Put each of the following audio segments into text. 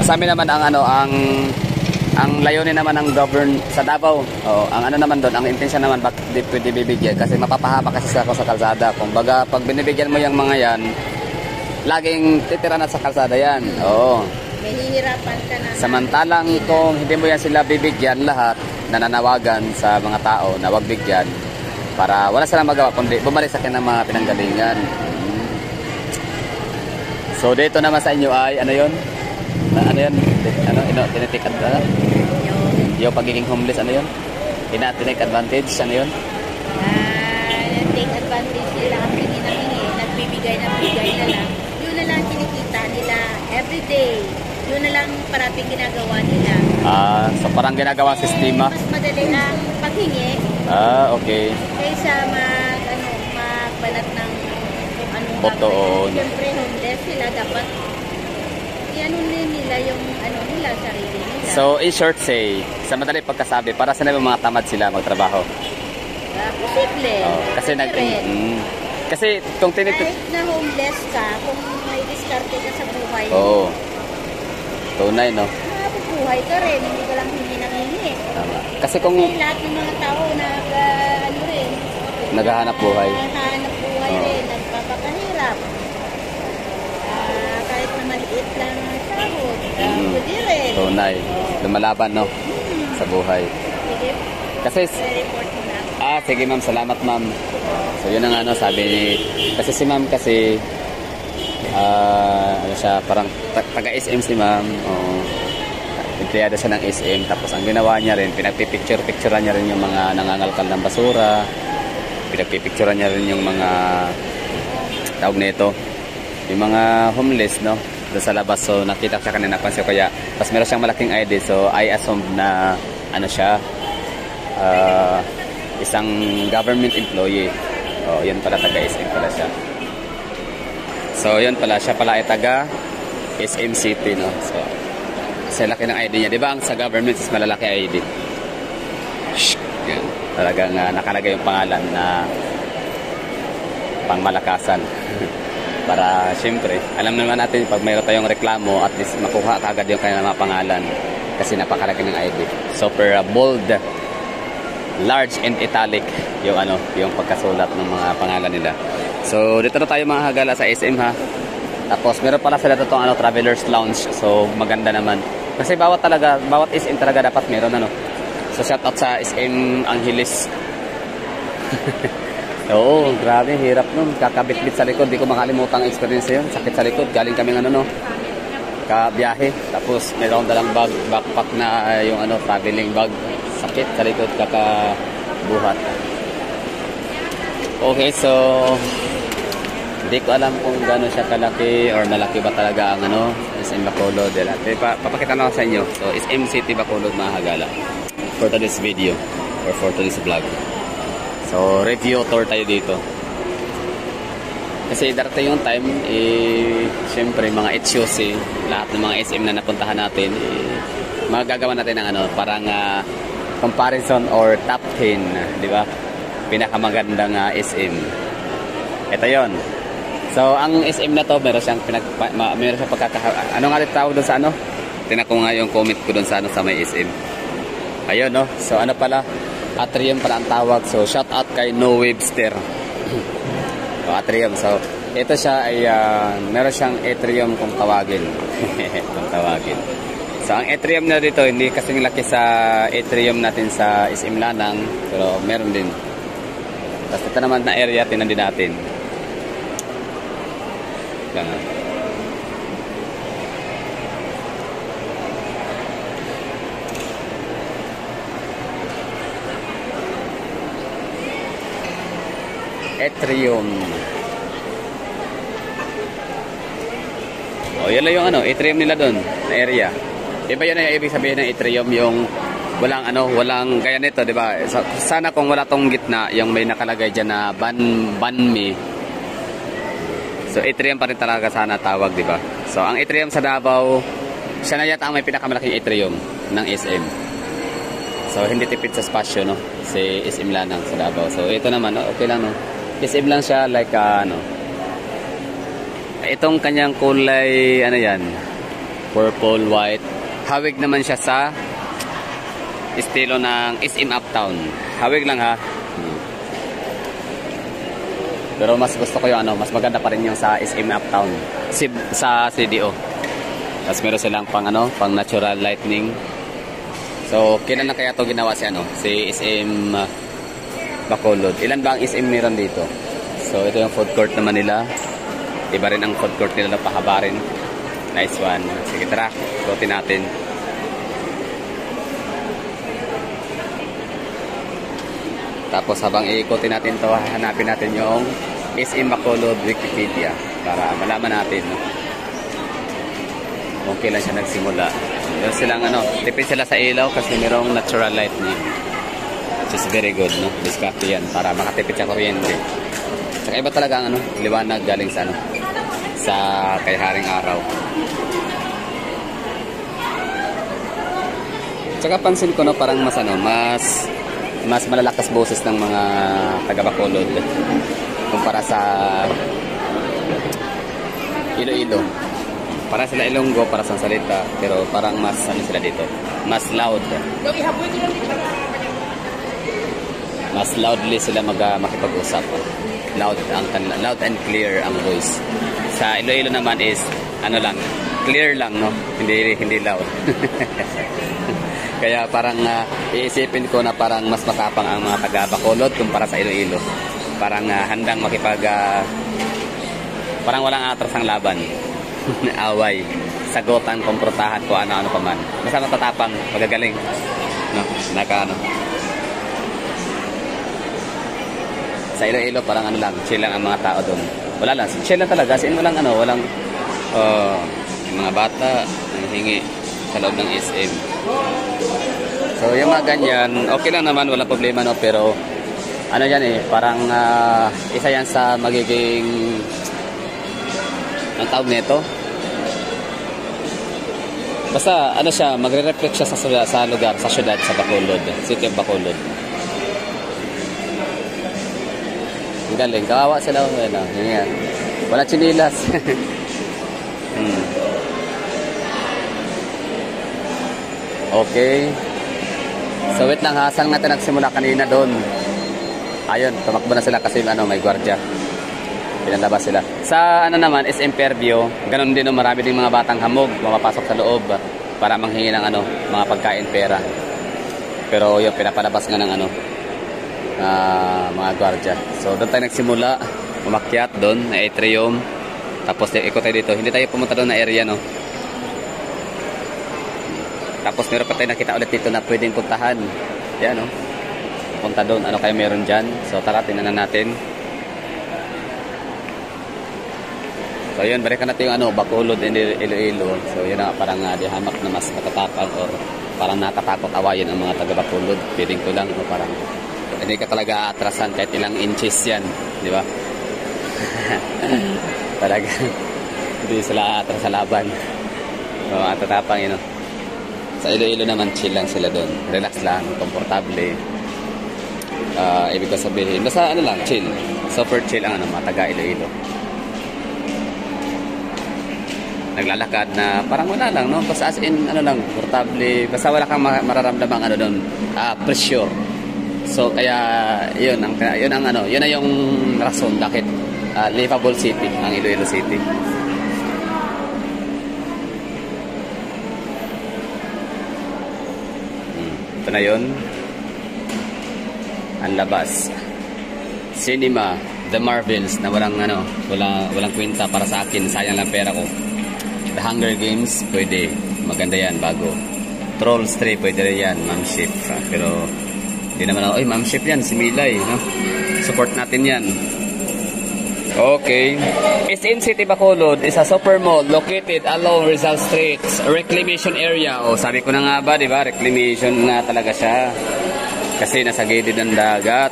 sa amin naman ang ang layunin naman ng govern sa Davao. Ang ano naman doon, ang intensyon naman bakit di pwede bibigyan kasi mapapahama kasi sa kalsada. Kumbaga pag binibigyan mo yung mga yan, laging titira na sa kalsada yan. Oo. Mahihirapan ka na. Samantalang kung hindi mo yan sila bibigyan lahat, nananawagan sa mga tao na wag bigyan para wala silang magawa kundi bumalik sa kanilang mga pinanggalingan. So dito naman sa inyo ay ano yun? Ano yun? Tinitikan ka? Yung pagiging homeless, ano yun? Tinatake advantage, ano yun? Take advantage nila kasi hinahingi, nagbibigay na lang. Yun na lang kinikita nila everyday. Yun na lang parating ginagawa nila. So parang ginagawa sistema? Mas madali ang paghingi. Okay. Kaysa magbalat ng boto. Siyempre homeless sila, dapat ano nila yung nila, sarili nila. So in short say, sa madali pagkasabi, para sa mga tamad sila magtrabaho? Posible. Kasi kasi kung kahit na homeless ka, kung may diskarte ka sa buhay, tunay, no? mabubuhay ka rin, hindi ka lang hingi ng hingi. Tama. Kasi kung lahat ng mga tao naghahanap buhay. Naghahanap buhay rin, nagpapakahirap. Kahit na maliit lang ang sahod, pwede rin. Tunay. Lumalaban, no? Sa buhay. Sige. Kasi sige ma'am, salamat ma'am. So yun ang sabi ni kasi si ma'am kasi siya parang taga-SM si ma'am. Empleyado siya ng SM, tapos ang ginawa niya rin, pinagpipicturean niya rin yung mga nangangalkal ng basura, pinagpipicturean niya rin yung mga tawag nito, yung mga homeless, no, doon sa labas. So nakita siya kanina pansin, kaya pas meron siyang malaking ID, so I assumed na siya isang government employee. Yun pala, taga SM pala siya. So yun pala, siya pala ay taga SM City, no. So kasi laki ng ID niya, di ba? Ang sa government is malalaki ID. Yan. Talagang nakalagay yung pangalan na pangmalakasan. Para siyempre, alam naman natin pag mayroon tayong reklamo, at least makuha kagad yung kanilang mga pangalan kasi napakalaki ng ID. Super bold, large and italic yung yung pagkasulat ng mga pangalan nila. So dito na tayo mga hagala sa SM, ha. Tapos meron pala sila itong Travelers Lounge. So maganda naman. Kasi bawat SM talaga dapat meron So shout out sa SM Angeles. Oo, grabe, hirap nun. Kakabit-bit sa likod. Di ko makalimutan ang experience yun. Sakit sa likod. Galing kami kabiyahe. Tapos meron dalang backpack na yung traveling bag. Sakit sa likod, kakabuhat. Okay, so hindi ko alam kung gano'n siya kalaki or malaki ba talaga ang SM Bacolod. Papakita na ako sa inyo. So SM City Bacolod, mga hagala, for today's video or for today's vlog. So review tour tayo dito. Kasi darating yung time, syempre mga HOC, lahat ng mga SM na napuntahan natin, magagawa natin ng parang comparison or top 10, di ba? Pinakamagandang SM. Ito yon. So ang SM na to, meron siyang ano nga rin tawag doon sa tingnan ko nga yung comment ko doon sa sa may SM. Ayun, no. So pala, atrium pala ang tawag. So shout out kay No Webster. So atrium. So ito siya ay meron siyang atrium kung tawagin. Kung tawagin. So ang atrium na dito hindi kasing laki sa atrium natin sa SM Lanang, pero meron din. Tapos ito naman na area, tinan din natin. Ganun. Atrium. Yan lang yung atrium nila doon na area. Diba yun ang ibig sabihin ng atrium, yung walang gaya nito, di ba? Sana kung wala tong gitna, yung may nakalagay dyan na banmi. So atrium pa rin talaga sana tawag, di ba? So ang atrium sa Davao, siya na yata ang may pinakamalaking atrium ng SM. So hindi tipid sa spasyo, no? Si SM Lanang sa Davao. So ito naman, okay lang, no? SM lang siya, like itong kanyang kulay, yan, purple, white. Hawig naman siya sa estilo ng SM Uptown. Hawig lang ha. Pero mas gusto ko yung ano, mas maganda pa rin yung sa SM Uptown. Sa CDO. Tapos meron silang pang ano, pang natural lightning. So, kailan na kaya to ginawa si ano, si SM Bacolod. Ilan ba ang SM meron dito? So, ito yung food court naman nila. Iba rin ang food court nila na pahaba rin. Nice one. Sige, tara. Ikutin natin. Tapos habang iikutin natin to, hanapin natin yung SM Bacolod Wikipedia para malaman natin, no? Kung kailan siya nagsimula. Meron silang ano, tipid sila sa ilaw kasi mayroong natural lightning. Which is very good, no? Diskarte yan para makatipid sa kuryente. Saka iba talaga ang ano, liwanag galing sa ano, sa kay Haring Araw. Saka pansin ko, no, parang mas ano, mas malalakas boses ng mga taga-Bacolod kumpara sa Iloilo. Para sila Ilonggo, para sa salita, pero parang mas ano sila dito, mas loud. Mas loudly sila makipag-usap. Loud and clear ang voice. Sa Iloilo naman is ano lang, clear lang, no? Hindi loud. Kaya parang iisipin ko na parang mas matapang ang mga taga-Bacolod kumpara sa Iloilo. Parang handang parang walang atras ang laban. Away, sagutan, komprotahan, kung ano-ano pa man. Basta matatapang, magagaling. No? Sa Iloilo parang ano lang, chill lang ang mga tao doon. Wala lang, chill lang talaga. Sin walang yung mga bata, hingi sa loob ng SM. So yung mga ganyan, okay lang naman, wala problema, no, pero ano yan parang isa yan sa magiging ang tawag nito. Basta ano siya, magre-reflect siya sa lugar, sa syudad, sa Bacolod, City of Bacolod. Ang galing, kawawa sila, ano, yan. Wala chinilas. Okay. So wait lang ha, saan natin nagsimula kanina doon? Ayun, tumakbo na sila kasi ano, may gwardiya. Pinalabas sila. Sa ano naman, SM Fairview, ganun din, marami ding mga batang hamog mapapasok sa loob para manghingi ng ano, mga pagkain, pera. Pero yung pinapalabas nga ng ano, mga gwardiya. So doon tayo nagsimula, umakyat doon na atrium. Tapos ikot tayo dito. Hindi tayo pumunta doon na area, no. Tapos meron pa tayo nakita ulit dito na pwedeng puntahan. Yan, no. Punta doon, ano kaya meron dyan. So tara, tingnan natin. So yun, balikan natin yung ano, Bacolod and Iloilo. So yun na, parang di hamak na mas matatapang or parang natatakot awayin ang mga taga-Bacolod. Feeling ko lang, no, parang hindi ka talaga atrasan kahit ilang inches yan, di ba? Talaga, hindi sila atras sa laban. So matatapang yun, no. Sa Iloilo naman, chill lang sila doon. Relax lang, komportable. Ibig ko sabihin, basta ano lang, chill. Super chill ang ano, mga taga Iloilo. Naglalakad na parang wala lang, no? Basta as in, ano lang, komportable. Basta wala kang mararamdamang ano doon, pressure. So kaya yun ang ano, yun na yung rason bakit livable city ang Iloilo City. Ito na yun. Ang labas. Cinema, The Marvels na walang kwenta para sa akin, sayang lang pera ko. The Hunger Games, pwede. Maganda yan, bago. Trolls 3, pwede rin yan, Ma'am Ship. Pero hindi naman ako, Ma'am Ship yan, si Milay, no? Support natin yan. Okay. SM City Bacolod is a super mall located along Rizal Street, reclamation area. O sabi ko na nga ba, di ba? Reclamation na talaga siya. Kasi nasa gilid ng dagat.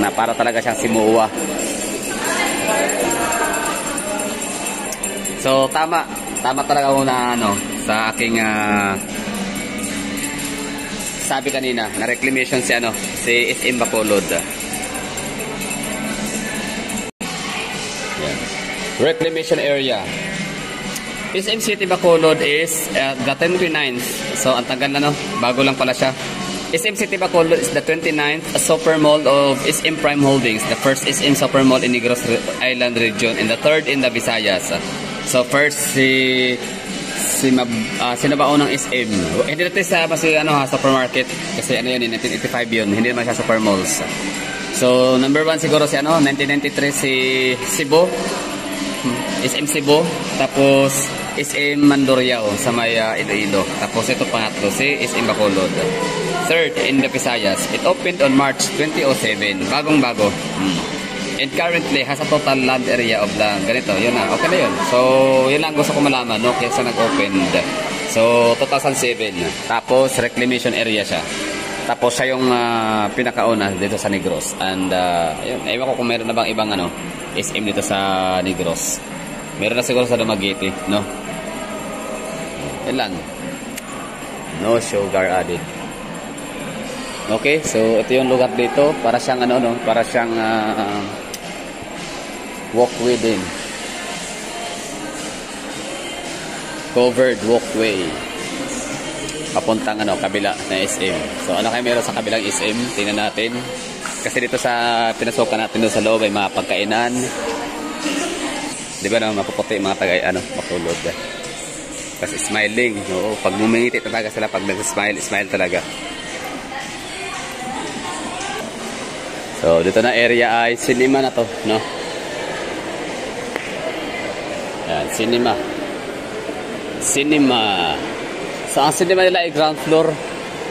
Na para talaga siyang simuwa. So tama talaga ako na ano sa aking sabi kanina na reclamation si SM Bacolod. Reclamation area. SM City Bacolod is the 29th. So, ang tagal na, no? Bago lang pala siya. SM City Bacolod is the 29th super mall of SM Prime Holdings. The first SM super mall in Negros Island region and the third in the Visayas. So, first sinabaon ng SM. Hindi natin sa supermarket. Kasi ano yun, 1985 yun. Hindi naman siya super malls. So, number 1 siguro si 1993 si Cebu. SM Cebu. Tapos, SM Mandurriao sa may Iloilo. Tapos ito pangatlo si SM Bacolod. Third in the Visayas. It opened on March 2007. Bagong-bago. And currently has a total land area of ganito. Yun na. Okay na yun. So, yun lang gusto ko malaman. No? Kaya sa nag-opened. So, 2007. Tapos, reclamation area siya. Tapos, siya yung pinakauna dito sa Negros. And, yun. Ewan ko kung meron na bang ibang SM dito sa Negros. Meron na siguro sa Dumaguete, no? Yan lang. No sugar added. Okay, so ito yung lugar dito. Para siyang para siyang walkway din. Covered walkway. Papuntang kabila na SM. So ano kayo meron sa kabilang SM? Tingnan natin. Kasi dito sa pinasukan natin doon sa loob ay mga pagkainan. Di ba na mapuputi mga tagay Bacolod. Kasi smiling. Oo, pag bumingiti talaga sila, pag nag-smile talaga. So, dito na area ay cinema na to, no? Yan, cinema. Cinema. So, ang cinema nila ay ground floor.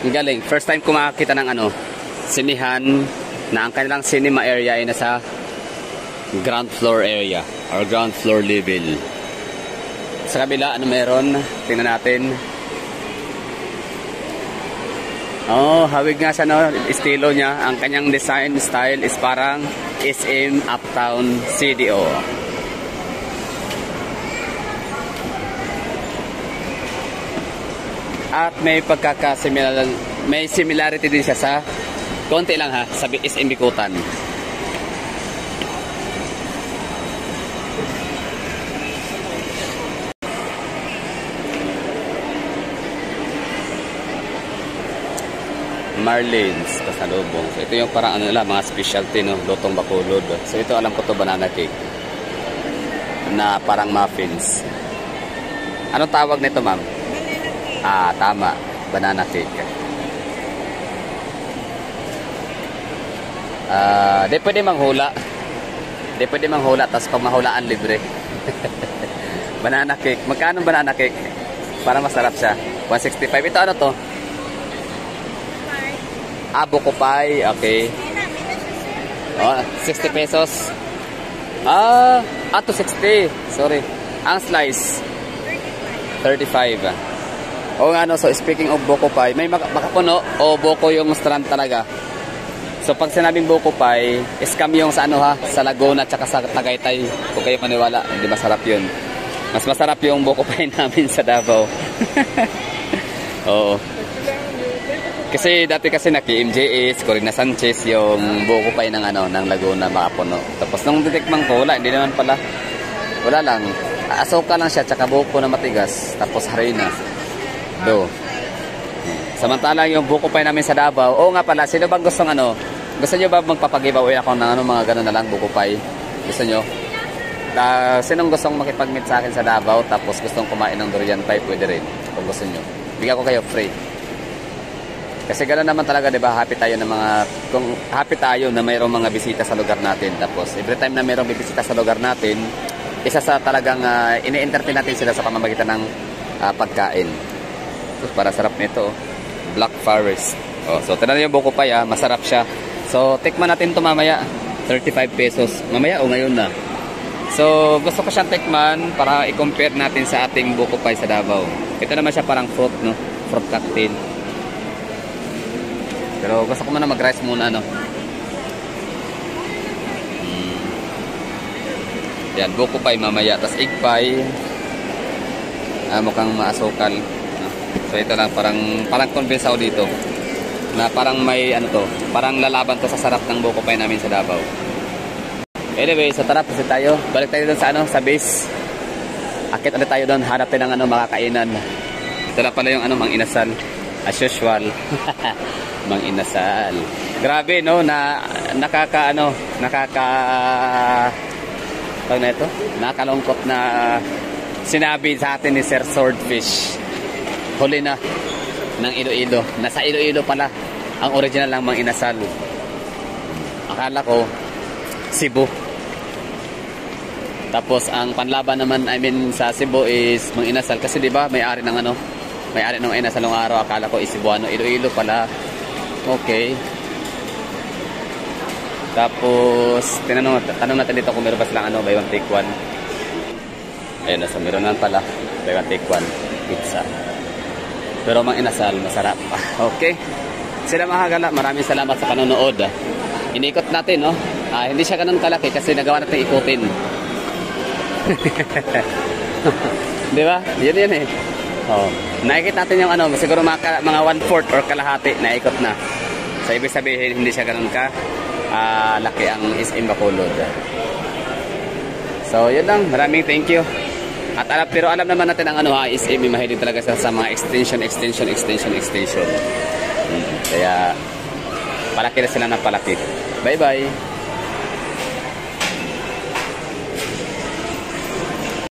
Ang galing. First time ko makakita ng sinihan na ang kanilang cinema area ay nasa ground floor area or ground floor level. Sa kabila, meron? Tingnan natin. Oh, hawig nga siya, no? Estilo niya. Ang kanyang design style is parang SM Uptown CDO. At may may similarity din siya sa konti lang sa SM Bikutan. Marlins pasalubong. So ito yung parang mga specialty, no, lutong Bacolod. So ito alam ko to, banana cake na parang muffins. Anong tawag nito, ma'am? Tama, banana cake. Di pwede manghula. Di pwede manghula, tapos pag mahulaan libre. Banana cake. Magkano banana cake? Para masarap siya. 165. Ito ano to? Buko pie, okay. 60 pesos. 260. Sorry. Ang slice 35. So speaking of buko pie, may makapuno o buko yung strand talaga. So pag sinabing buko pie, scam yung sa sa Laguna at sa Tagaytay. Kung kayo maniwala, hindi masarap yun. Mas masarap yung buko pie namin sa Davao. Oo. Kasi dati naki-MJS, Corina Sanchez yung buko pie ng ng Laguna, makapuno. Tapos nung titikman ko, hindi naman pala. Wala lang. Asoka lang siya, tsaka buko na matigas. Tapos harina. Samantalang yung buko pie namin sa Davao, nga pala, sino bang gustong gusto nyo ba magpapag-giveaway ako ng mga ganun na lang, buko pie? Gusto nyo? Sinong gustong makipag-meet sa akin sa Davao, tapos gustong kumain ng durian pie, pwede rin. Kung gusto nyo. Bigyan ko kayo free. Kasi gano'n naman talaga, 'di ba? Happy tayo na mayroong mga bisita sa lugar natin. Tapos every time na mayroong bibisita sa lugar natin, isa sa talagang ini-entertain natin sila sa pamamagitan ng pagkain. So, para sarap nito, Black Forest. So tingnan niyo yung buko pie, masarap siya. So tikman natin 'to mamaya, 35 pesos. Mamaya o ngayon na. So gusto ko siyang tikman para i-compare natin sa ating buko pie sa Davao. Ito naman siya parang fruit, no? Fruit cocktail. Pero gusto ko muna mag-rice muna, Yan, buko pie mamaya. Tapos egg pie. Mukhang maasukal. So ito lang, parang convince ako dito. Na parang may parang lalaban to sa sarap ng buko pie namin sa Davao. Anyway, so tara, kasi tayo. Balik tayo dun sa sa base. Akit ulit tayo doon, hanap tayo ng ano, makakainan. Ito na pala yung ano, Mang Inasal. As usual. Mang Inasal. Grabe, no, na tawag na ito, nakalungkot na sinabi sa atin ni Sir Swordfish. Huli na ng Iloilo. Nasa Iloilo pala ang original ng Mang Inasal. Akala ko Cebu. Tapos ang panlaban naman, I mean sa Cebu is Mang Inasal kasi 'di ba may-ari ng ano, may-ari ng Inasal ng araw. Akala ko is Cebuano, Iloilo pala. Okay. Tapos tanong natin dito kung meron ba silang ano, buy one take one. Ayun, nasa meron naman pala, buy one take one pizza. Pero Mang Inasal masarap. Okay. Sila mga gala, maraming salamat sa panonood. Inikot natin, no? Hindi siya ganun kalaki kasi nagawa natin ikutin. Di ba? Yan eh. Oh. Naikot natin yung ano, siguro mga 1/4 or kalahati naikot na. So ibig sabihin hindi siya ganun ka laki ang SM Bacolod. So yun lang, maraming thank you. At pero alam naman natin ang ano SM mahilig talaga sa mga extension. Kaya palaki na sila ng palaki. Bye bye.